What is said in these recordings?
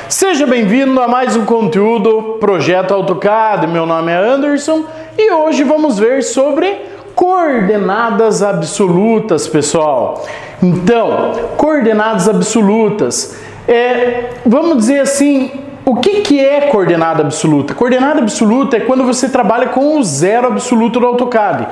Seja bem-vindo a mais um conteúdo Projeto AutoCAD. Meu nome é Anderson e hoje vamos ver sobre coordenadas absolutas, pessoal. Então, coordenadas absolutas, vamos dizer assim, o que é coordenada absoluta? Coordenada absoluta é quando você trabalha com o zero absoluto do AutoCAD.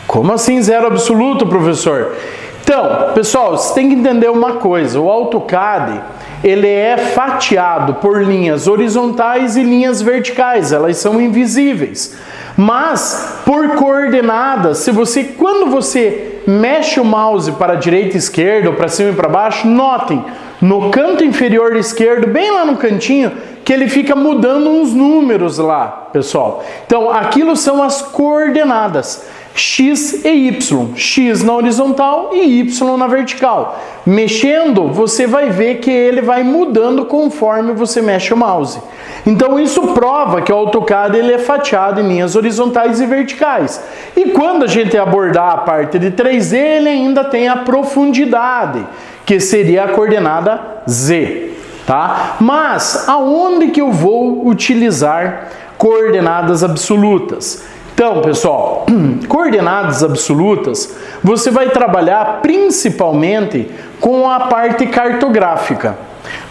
Como assim zero absoluto, professor? Então, pessoal, você tem que entender uma coisa, o AutoCAD ele é fatiado por linhas horizontais e linhas verticais, elas são invisíveis. Mas, por coordenadas, quando você mexe o mouse para a direita e esquerda, ou para cima e para baixo, notem, no canto inferior esquerdo, bem lá no cantinho, que ele fica mudando uns números lá, pessoal. Então, aquilo são as coordenadas. X e Y, X na horizontal e Y na vertical. Mexendo, você vai ver que ele vai mudando conforme você mexe o mouse. Então isso prova que o AutoCAD ele é fatiado em linhas horizontais e verticais. E quando a gente abordar a parte de 3D, ele ainda tem a profundidade, que seria a coordenada Z, tá? Mas aonde que eu vou utilizar coordenadas absolutas? Então, pessoal, coordenadas absolutas, você vai trabalhar principalmente com a parte cartográfica.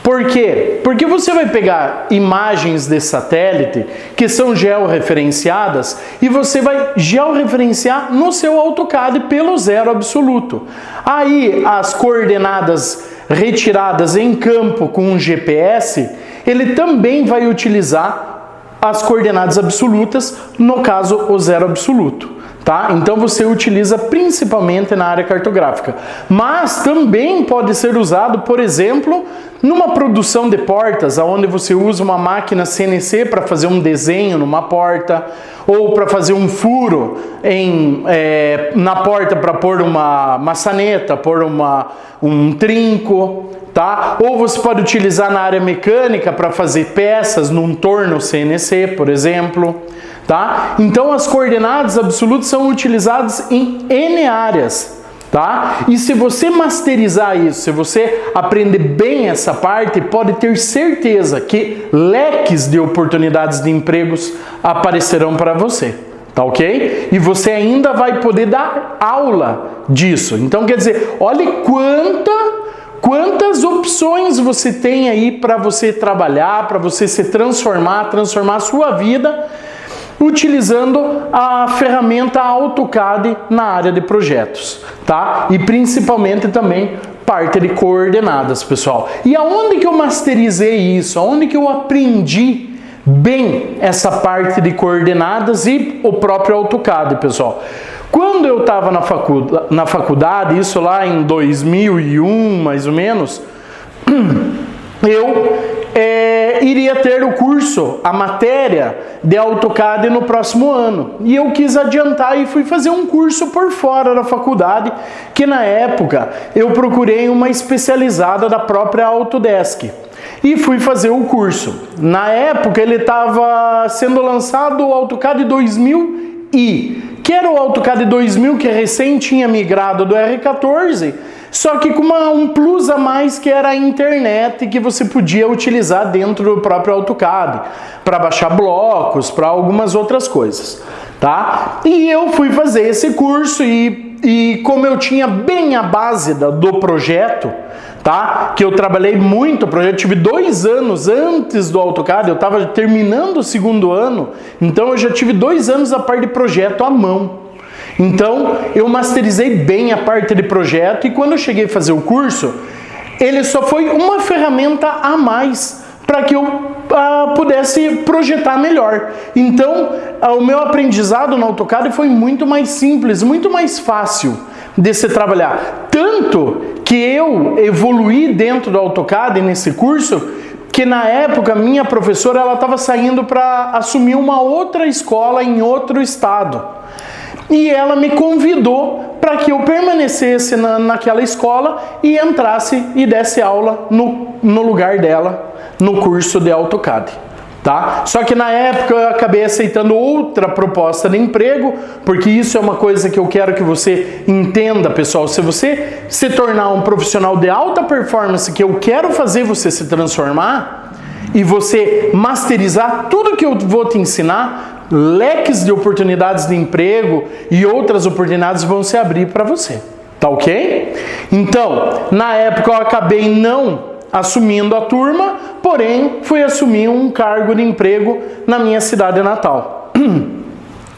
Por quê? Porque você vai pegar imagens de satélite que são georreferenciadas e você vai georreferenciar no seu AutoCAD pelo zero absoluto. Aí, as coordenadas retiradas em campo com um GPS, ele também vai utilizar as coordenadas absolutas, no caso o zero absoluto, tá? Então você utiliza principalmente na área cartográfica, mas também pode ser usado, por exemplo, numa produção de portas, onde você usa uma máquina CNC para fazer um desenho numa porta, ou para fazer um furo na porta para pôr uma maçaneta, pôr um trinco, tá? Ou você pode utilizar na área mecânica para fazer peças num torno CNC, por exemplo, tá? Então as coordenadas absolutas são utilizadas em N áreas, tá? E se você masterizar isso, se você aprender bem essa parte, pode ter certeza que leques de oportunidades de empregos aparecerão para você. Tá ok? E você ainda vai poder dar aula disso. Então, quer dizer, olhe quantas opções você tem aí para você trabalhar, para você se transformar a sua vida utilizando a ferramenta AutoCAD na área de projetos, tá? E principalmente também parte de coordenadas, pessoal. E aonde que eu masterizei isso? Aonde que eu aprendi bem essa parte de coordenadas e o próprio AutoCAD, pessoal? Quando eu estava na faculdade, isso lá em 2001, mais ou menos, eu iria ter o curso, a matéria de AutoCAD no próximo ano. E eu quis adiantar e fui fazer um curso por fora da faculdade, que na época eu procurei uma especializada da própria Autodesk. E fui fazer o curso. Na época ele estava sendo lançado o AutoCAD 2000 que era o AutoCAD 2000 que recém tinha migrado do R14, só que com um plus a mais que era a internet que você podia utilizar dentro do próprio AutoCAD para baixar blocos, para algumas outras coisas, tá? E eu fui fazer esse curso e como eu tinha bem a base do projeto, tá? Que eu trabalhei muito, o projeto, tive 2 anos antes do AutoCAD, eu estava terminando o 2º ano, então eu já tive 2 anos a parte de projeto à mão. Então eu masterizei bem a parte de projeto e quando eu cheguei a fazer o curso, ele só foi uma ferramenta a mais para que eu pudesse projetar melhor. Então o meu aprendizado no AutoCAD foi muito mais simples, muito mais fácil de se trabalhar. Tanto que eu evoluí dentro do AutoCAD nesse curso, que na época minha professora ela estava saindo para assumir uma outra escola em outro estado. E ela me convidou para que eu permanecesse naquela escola e entrasse e desse aula no lugar dela, no curso de AutoCAD. Tá? Só que na época eu acabei aceitando outra proposta de emprego, porque isso é uma coisa que eu quero que você entenda, pessoal. Se você se tornar um profissional de alta performance, que eu quero fazer você se transformar, e você masterizar tudo que eu vou te ensinar, leques de oportunidades de emprego e outras oportunidades vão se abrir para você. Tá ok? Então, na época eu acabei não assumindo a turma, porém fui assumir um cargo de emprego na minha cidade natal.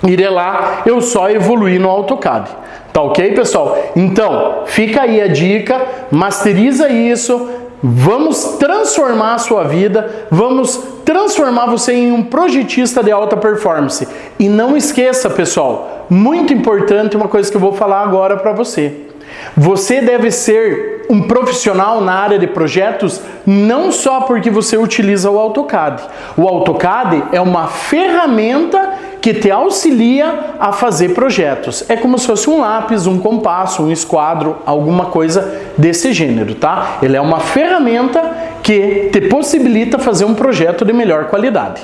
E de lá eu só evoluí no AutoCAD. Tá ok, pessoal? Então, fica aí a dica, masteriza isso, vamos transformar a sua vida, vamos transformar você em um projetista de alta performance. E não esqueça, pessoal, muito importante uma coisa que eu vou falar agora para você. Você deve ser um profissional na área de projetos não só porque você utiliza o AutoCAD. O AutoCAD é uma ferramenta que te auxilia a fazer projetos. É como se fosse um lápis, um compasso, um esquadro, alguma coisa desse gênero, tá? Ele é uma ferramenta que te possibilita fazer um projeto de melhor qualidade.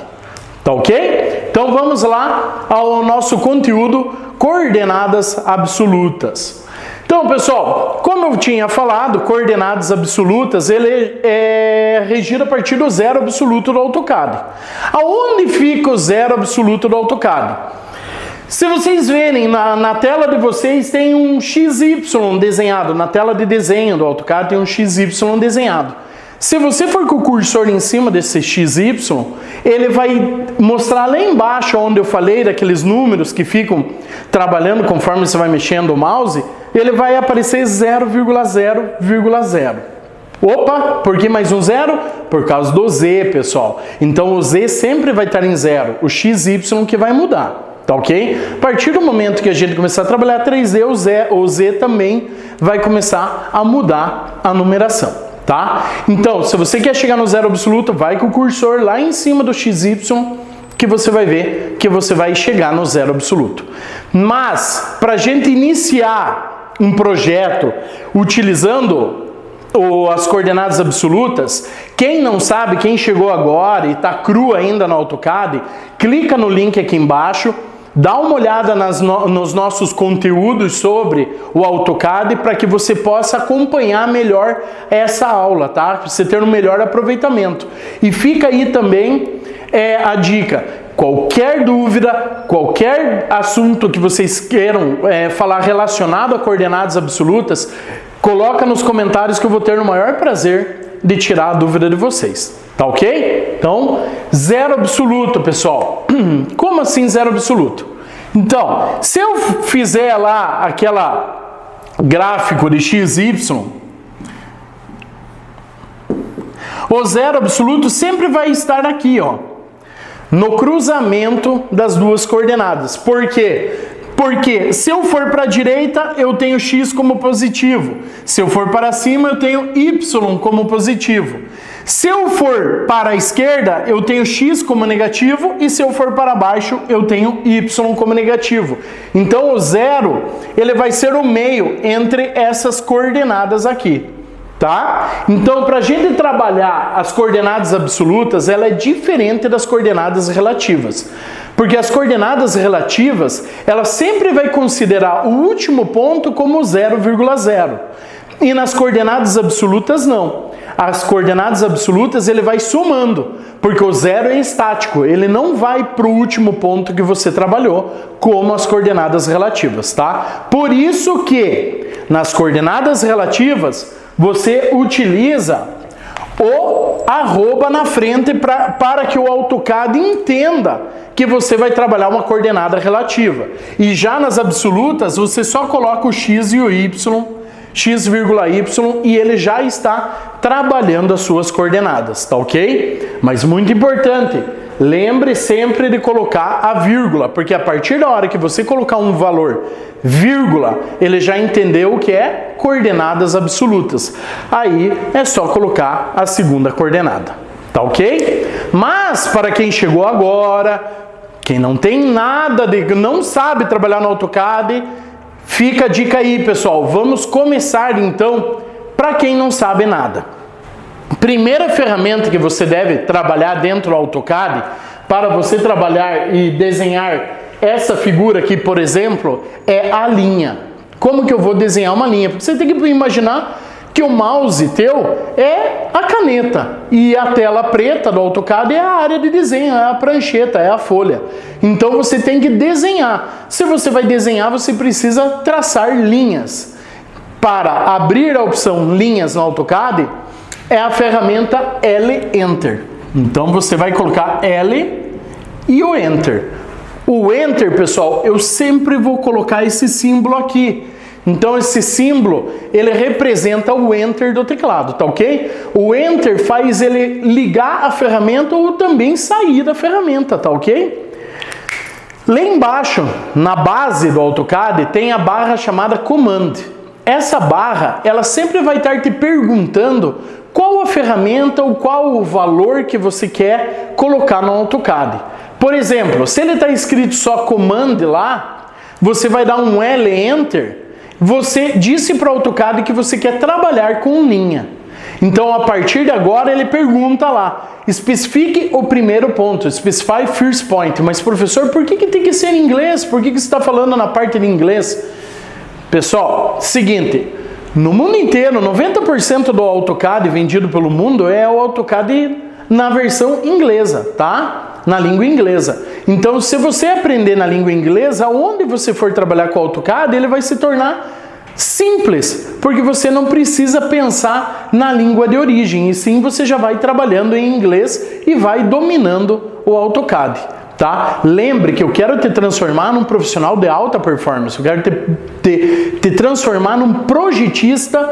Tá ok? Então vamos lá ao nosso conteúdo, coordenadas absolutas. Então, pessoal, como eu tinha falado, coordenadas absolutas, ele é regido a partir do zero absoluto do AutoCAD. Aonde fica o zero absoluto do AutoCAD? Se vocês verem, na tela de vocês tem um XY desenhado, na tela de desenho do AutoCAD tem um XY desenhado. Se você for com o cursor em cima desse XY, ele vai mostrar lá embaixo, onde eu falei daqueles números que ficam trabalhando conforme você vai mexendo o mouse, ele vai aparecer 0,0,0. Opa, por que mais um zero? Por causa do Z, pessoal. Então o Z sempre vai estar em zero, o XY que vai mudar. Tá ok? A partir do momento que a gente começar a trabalhar 3D, o Z também vai começar a mudar a numeração. Tá? Então, se você quer chegar no zero absoluto, vai com o cursor lá em cima do XY que você vai ver que você vai chegar no zero absoluto. Mas, para a gente iniciar um projeto utilizando as coordenadas absolutas, quem não sabe, quem chegou agora e está cru ainda no AutoCAD, clica no link aqui embaixo, dá uma olhada nos nossos conteúdos sobre o AutoCAD para que você possa acompanhar melhor essa aula, tá? Para você ter um melhor aproveitamento. E fica aí também a dica. Qualquer dúvida, qualquer assunto que vocês queiram falar relacionado a coordenadas absolutas, coloca nos comentários que eu vou ter o maior prazer de tirar a dúvida de vocês. Tá ok? Então, zero absoluto, pessoal. Como assim zero absoluto? Então, se eu fizer lá aquela gráfico de XY, o zero absoluto sempre vai estar aqui, ó, no cruzamento das duas coordenadas. Por quê? Porque se eu for para a direita, eu tenho x como positivo. Se eu for para cima, eu tenho y como positivo. Se eu for para a esquerda, eu tenho x como negativo, e se eu for para baixo, eu tenho y como negativo. Então o zero, ele vai ser o meio entre essas coordenadas aqui, tá? Então, para a gente trabalhar as coordenadas absolutas, ela é diferente das coordenadas relativas. Porque as coordenadas relativas, ela sempre vai considerar o último ponto como 0,0. E nas coordenadas absolutas, não. As coordenadas absolutas, ele vai somando, porque o zero é estático, ele não vai para o último ponto que você trabalhou, como as coordenadas relativas, tá? Por isso que, nas coordenadas relativas, você utiliza o arroba na frente para que o AutoCAD entenda que você vai trabalhar uma coordenada relativa. E já nas absolutas, você só coloca o x e o y, x,y, e ele já está trabalhando as suas coordenadas, tá ok? Mas muito importante, lembre sempre de colocar a vírgula, porque a partir da hora que você colocar um valor, vírgula, ele já entendeu o que é coordenadas absolutas. Aí é só colocar a segunda coordenada, tá ok? Mas para quem chegou agora, quem não tem nada não sabe trabalhar no AutoCAD, fica a dica aí, pessoal. Vamos começar então, para quem não sabe nada. Primeira ferramenta que você deve trabalhar dentro do AutoCAD, para você trabalhar e desenhar essa figura aqui, por exemplo, é a linha. Como que eu vou desenhar uma linha? Porque você tem que imaginar que o mouse teu é a caneta e a tela preta do AutoCAD é a área de desenho, é a prancheta, é a folha. Então você tem que desenhar. Se você vai desenhar, você precisa traçar linhas. Para abrir a opção linhas no AutoCAD, é a ferramenta L Enter. Então você vai colocar L e o Enter. O Enter, pessoal, eu sempre vou colocar esse símbolo aqui. Então esse símbolo, ele representa o Enter do teclado, tá ok? O Enter faz ele ligar a ferramenta ou também sair da ferramenta, tá ok? Lá embaixo, na base do AutoCAD, tem a barra chamada Command. Essa barra, ela sempre vai estar te perguntando qual a ferramenta ou qual o valor que você quer colocar no AutoCAD. Por exemplo, se ele está escrito só Command lá, você vai dar um L Enter, você disse para o AutoCAD que você quer trabalhar com linha. Então, a partir de agora, ele pergunta lá, especifique o primeiro ponto, specify first point. Mas, professor, por que tem que ser em inglês? Por que você está falando na parte de inglês? Pessoal, seguinte, no mundo inteiro, 90% do AutoCAD vendido pelo mundo é o AutoCAD na versão inglesa, tá? Na língua inglesa. Então, se você aprender na língua inglesa, onde você for trabalhar com o AutoCAD, ele vai se tornar simples, porque você não precisa pensar na língua de origem, e sim você já vai trabalhando em inglês e vai dominando o AutoCAD. Tá? Lembre que eu quero te transformar num profissional de alta performance, eu quero te transformar num projetista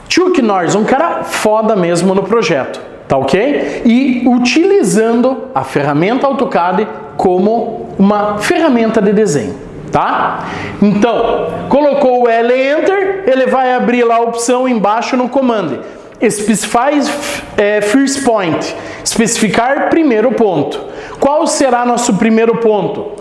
Chuck Norris, um cara foda mesmo no projeto, tá ok? E utilizando a ferramenta AutoCAD como uma ferramenta de desenho, tá? Então, colocou o L Enter, ele vai abrir lá a opção embaixo no comando. Specify first point, especificar primeiro ponto. Qual será nosso primeiro ponto?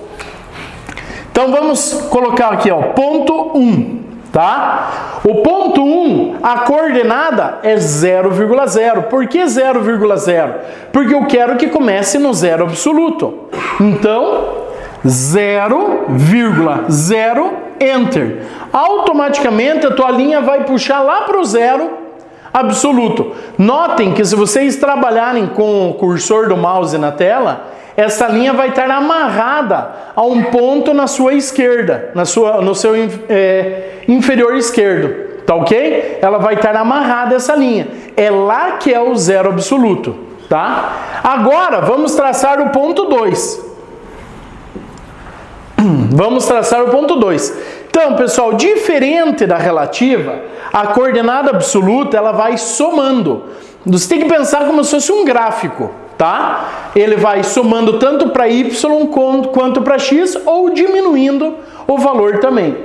Então vamos colocar aqui, ó, ponto 1, tá? O ponto 1, a coordenada é 0,0. Por que 0,0? Porque eu quero que comece no zero absoluto. Então, 0,0 Enter. Automaticamente a tua linha vai puxar lá para o zero absoluto. Notem que se vocês trabalharem com o cursor do mouse na tela, essa linha vai estar amarrada a um ponto na sua esquerda, no seu inferior esquerdo, tá ok? Ela vai estar amarrada essa linha. É lá que é o zero absoluto, tá? Agora, vamos traçar o ponto 2. Vamos traçar o ponto 2. Então, pessoal, diferente da relativa, a coordenada absoluta, ela vai somando. Você tem que pensar como se fosse um gráfico, tá? Ele vai somando tanto para y quanto para x, ou diminuindo o valor também.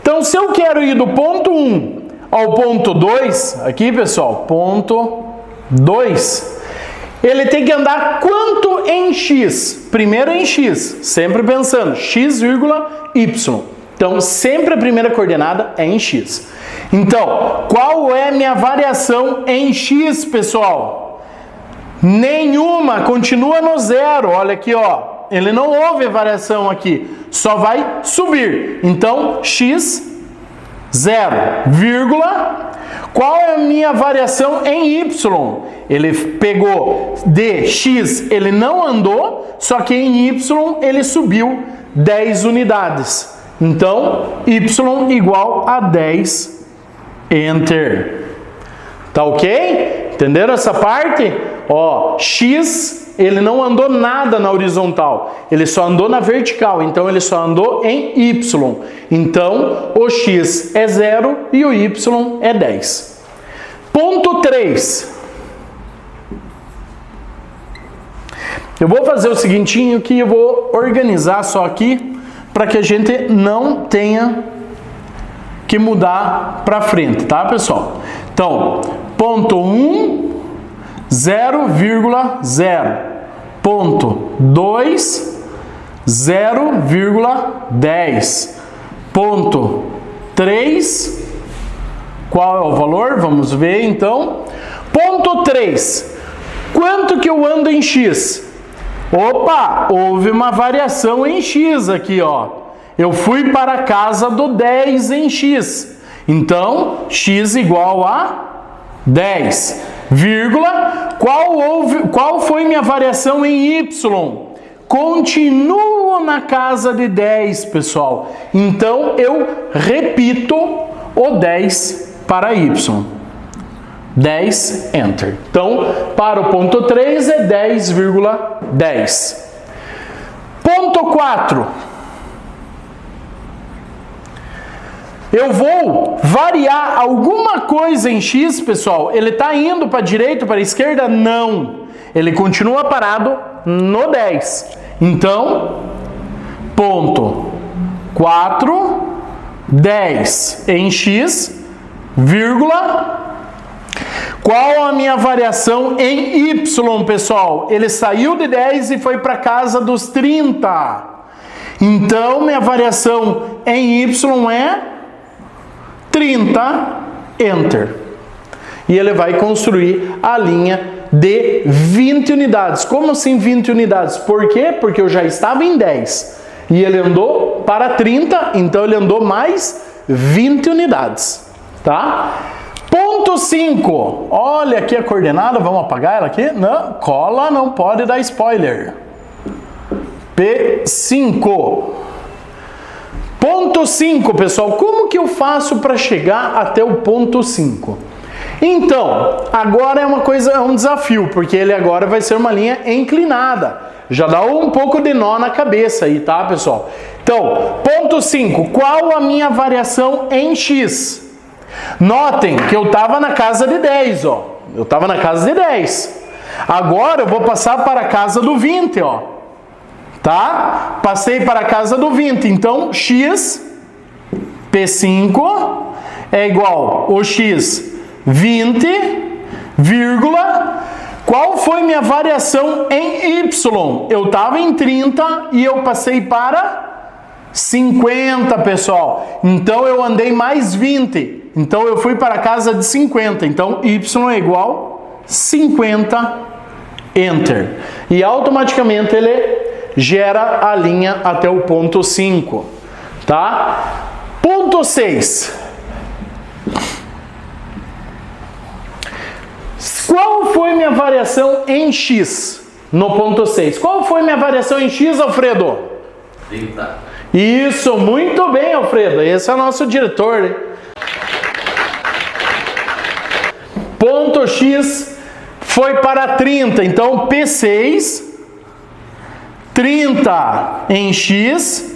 Então, se eu quero ir do ponto 1 ao ponto 2, aqui, pessoal, ponto 2, ele tem que andar quanto em x? Primeiro em x, sempre pensando, x, y. Então, sempre a primeira coordenada é em x. Então, qual é a minha variação em x, pessoal? Nenhuma, continua no zero. Olha aqui, ó. Ele não houve variação aqui, só vai subir. Então, x, 0, vírgula. Qual é a minha variação em y? Ele pegou de x, ele não andou, só que em y ele subiu 10 unidades. Então, y igual a 10, Enter. Tá ok? Entenderam essa parte? Ó, x, ele não andou nada na horizontal, ele só andou na vertical, então ele só andou em y. Então, o x é 0 e o y é 10. Ponto 3. Eu vou fazer o seguintinho que eu vou organizar só aqui, para que a gente não tenha que mudar para frente, tá, pessoal? Então, ponto 1, 0,0. Ponto 2, 0,10. Ponto 3, qual é o valor? Vamos ver, então. Ponto 3, quanto que eu ando em x? Opa, houve uma variação em x aqui, ó. Eu fui para a casa do 10 em x. Então, x igual a 10, vírgula, qual foi minha variação em y? Continuo na casa de 10, pessoal. Então, eu repito o 10 para y. 10, enter. Então, para o ponto 3 é 10,10. Ponto 4. Eu vou variar alguma coisa em x, pessoal. Ele está indo para a direita ou para a esquerda? Não. Ele continua parado no 10. Então, ponto 4, 10 em x, vírgula. Qual a minha variação em y, pessoal? Ele saiu de 10 e foi para casa dos 30. Então, minha variação em y é 30, enter. E ele vai construir a linha de 20 unidades. Como assim 20 unidades? Por quê? Porque eu já estava em 10. E ele andou para 30, então ele andou mais 20 unidades. Tá? Ponto 5. Olha aqui a coordenada, vamos apagar ela aqui? Não, cola, não pode dar spoiler. P5. Ponto 5, pessoal. Como que eu faço para chegar até o ponto 5? Então, agora é um desafio, porque ele agora vai ser uma linha inclinada. Já dá um pouco de nó na cabeça aí, tá, pessoal? Então, ponto 5. Qual a minha variação em x? Notem que eu estava na casa de 10, ó. Eu estava na casa de 10. Agora eu vou passar para a casa do 20, ó. Tá? Passei para a casa do 20. Então, x, P5, é igual ao x 20, vírgula. Qual foi minha variação em y? Eu estava em 30 e eu passei para 50, pessoal. Então, eu andei mais 20. Então, eu fui para a casa de 50. Então, y é igual a 50, enter. E automaticamente ele gera a linha até o ponto 5. Tá? Ponto 6. Qual foi minha variação em x no ponto 6? Qual foi minha variação em x, Alfredo? 30. Isso, muito bem, Alfredo. Esse é o nosso diretor, né? Ponto x foi para 30. Então, P6, 30 em x.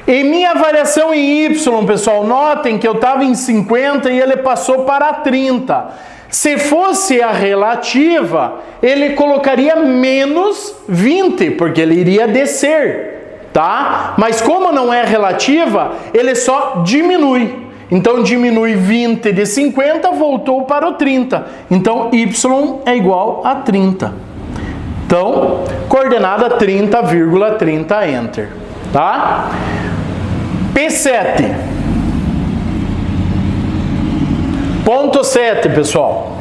E minha variação em y, pessoal, notem que eu estava em 50 e ele passou para 30. Se fosse a relativa, ele colocaria menos 20, porque ele iria descer, tá? Mas como não é relativa, ele só diminui. Então, diminui 20 de 50, voltou para o 30. Então, y é igual a 30. Então, coordenada 30,30, enter. Tá? P7. Ponto 7, pessoal.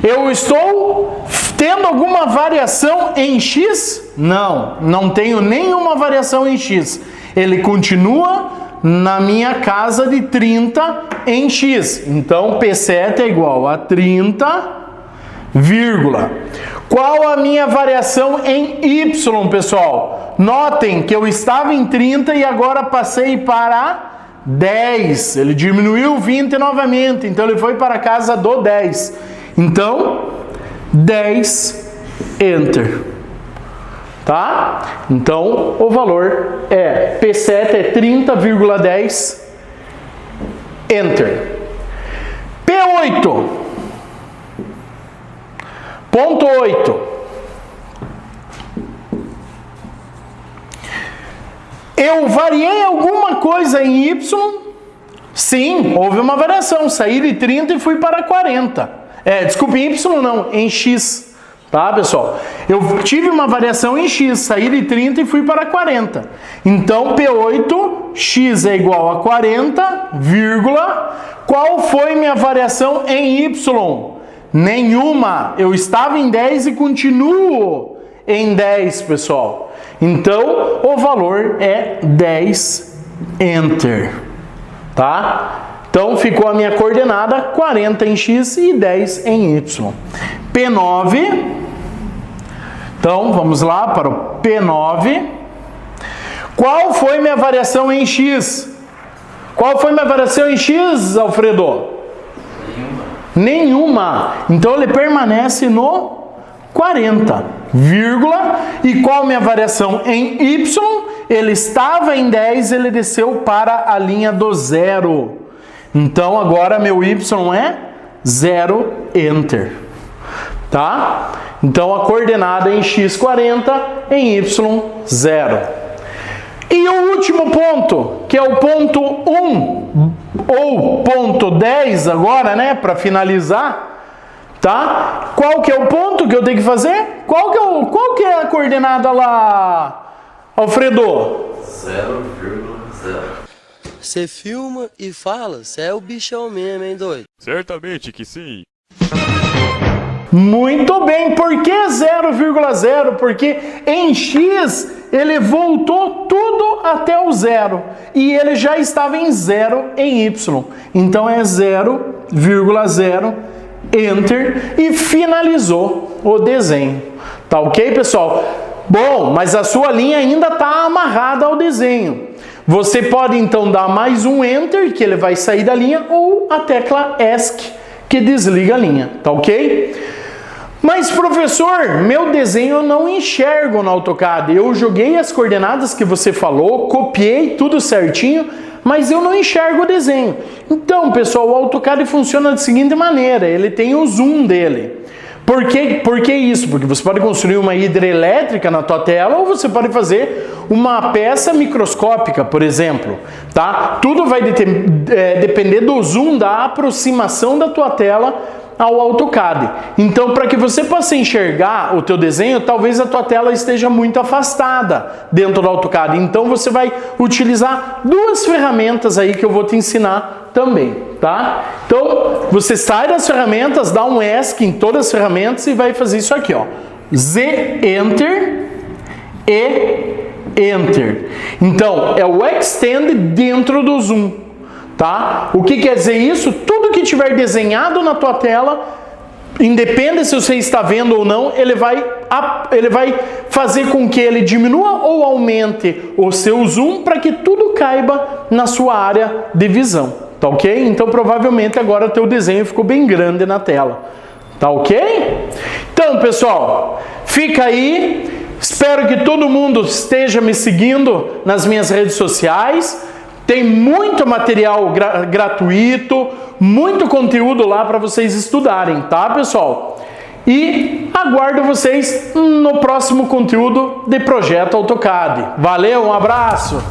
Eu estou tendo alguma variação em x? Não, não tenho nenhuma variação em x. Ele continua na minha casa de 30 em x. Então, P7 é igual a 30, vírgula. Qual a minha variação em y, pessoal? Notem que eu estava em 30 e agora passei para 10. Ele diminuiu 20 novamente. Então, ele foi para a casa do 10. Então, 10, enter. Tá? Então, o valor é P7 é 30,10, enter. P8. Ponto 8. Eu variei alguma coisa em y? Sim, houve uma variação. Saí de 30 e fui para 40. Desculpe, em y não, em x. Tá, pessoal? Eu tive uma variação em x, saí de 30 e fui para 40. Então, P8, x é igual a 40, vírgula. Qual foi minha variação em y? Nenhuma. Eu estava em 10 e continuo em 10, pessoal. Então, o valor é 10, enter. Tá? Então ficou a minha coordenada 40 em x e 10 em y. P9, então vamos lá para o P9. Qual foi minha variação em x? Qual foi minha variação em x, Alfredo? Nenhuma. Então ele permanece no 40, vírgula. E qual minha variação em y? Ele estava em 10, ele desceu para a linha do zero. Então agora meu y é 0, enter. Tá? Então a coordenada em x 40, em y 0. E o último ponto, que é o ponto 1, ou ponto 10 agora, né, para finalizar, tá? Qual que é o ponto que eu tenho que fazer? Qual que é a coordenada lá, Alfredo? 0,0. Você filma e fala, você é o bichão mesmo, hein, doido? Certamente que sim. Muito bem, por que 0,0? Porque em x ele voltou tudo até o zero e ele já estava em 0 em y. Então é 0,0, enter, e finalizou o desenho. Tá ok, pessoal? Bom, mas a sua linha ainda está amarrada ao desenho. Você pode então dar mais um enter, que ele vai sair da linha, ou a tecla ESC, que desliga a linha. Tá ok? Mas, professor, meu desenho eu não enxergo no AutoCAD. Eu joguei as coordenadas que você falou, copiei tudo certinho, mas eu não enxergo o desenho. Então, pessoal, o AutoCAD funciona da seguinte maneira, ele tem o zoom dele. Por que isso? Porque você pode construir uma hidrelétrica na tua tela ou você pode fazer uma peça microscópica, por exemplo. Tá? Tudo vai depender do zoom, da aproximação da tua tela ao AutoCAD. Então, para que você possa enxergar o teu desenho, talvez a tua tela esteja muito afastada dentro do AutoCAD. Então, você vai utilizar duas ferramentas aí que eu vou te ensinar também, tá? Então, você sai das ferramentas, dá um ESC em todas as ferramentas e vai fazer isso aqui, ó. Z, Enter e Enter. Então, é o Extend dentro do Zoom. Tá? O que quer dizer isso? Tudo que tiver desenhado na tua tela, independente se você está vendo ou não, ele vai fazer com que ele diminua ou aumente o seu zoom para que tudo caiba na sua área de visão. Tá ok? Então provavelmente agora o teu desenho ficou bem grande na tela. Tá ok? Então, pessoal, fica aí. Espero que todo mundo esteja me seguindo nas minhas redes sociais. Tem muito material gratuito, muito conteúdo lá para vocês estudarem, tá, pessoal? E aguardo vocês no próximo conteúdo de Projeto AutoCAD. Valeu, um abraço!